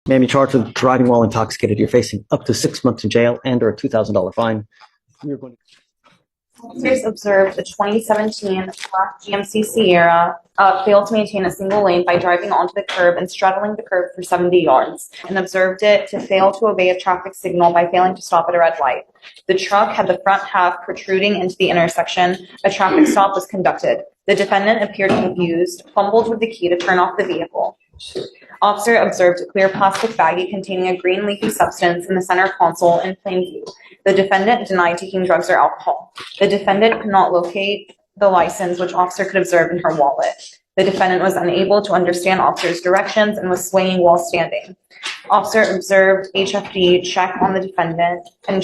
Ma'am, you're charged with driving while intoxicated. You're facing up to 6 months in jail and or a $2,000 fine. You're going to Officers observed a 2017 black GMC Sierra fail to maintain a single lane by driving onto the curb and straddling the curb for 70 yards, and observed it to fail to obey a traffic signal by failing to stop at a red light. The truck had the front half protruding into the intersection. A traffic stop was conducted. The defendant appeared confused, fumbled with the key to turn off the vehicle. Officer observed a clear plastic baggie containing a green leafy substance in the center console in plain view. The defendant denied taking drugs or alcohol. The defendant could not locate the license, which officer could observe in her wallet. The defendant was unable to understand officer's directions and was swaying while standing. Officer observed HFD check on the defendant, and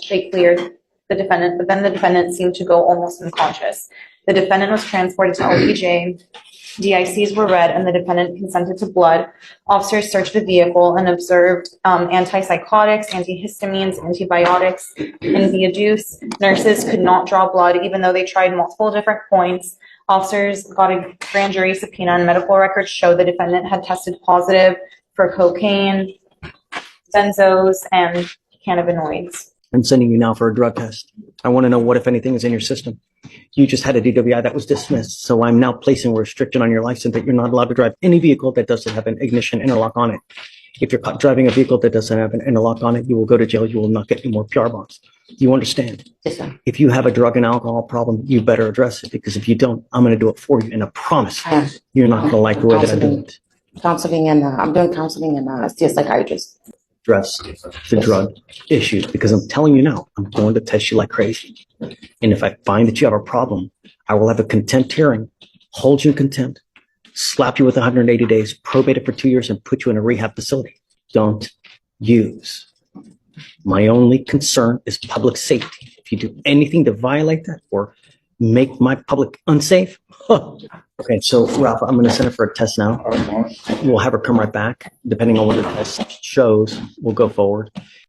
they cleared the defendant, but then the defendant seemed to go almost unconscious. The defendant was transported to LPJ. DICs were read and the defendant consented to blood. Officers searched the vehicle and observed antipsychotics, antihistamines, antibiotics, and the adduce. Nurses could not draw blood even though they tried multiple different points. Officers got a grand jury subpoena and medical records show the defendant had tested positive for cocaine, benzos, and cannabinoids. I'm sending you now for a drug test. I want to know what, if anything, is in your system. You just had a DWI that was dismissed, so I'm now placing a restriction on your license that you're not allowed to drive any vehicle that doesn't have an ignition interlock on it. If you're caught driving a vehicle that doesn't have an interlock on it, you will go to jail. You will not get any more PR bonds. You understand? Yes, sir. If you have a drug and alcohol problem, you better address it, because if you don't, I'm going to do it for you. And I promise you're not going to like the way that I do it. Counseling and I'm doing counseling and see a psychiatrist. Address the drug issue, because I'm telling you now, I'm going to test you like crazy. And if I find that you have a problem, I will have a contempt hearing, hold you in contempt, slap you with 180 days, probate it for 2 years, and put you in a rehab facility. Don't use. My only concern is public safety. If you do anything to violate that or make my public unsafe, okay, so Ralph, I'm going to send her for a test now. We'll have her come right back. Depending on what the test shows, we'll go forward.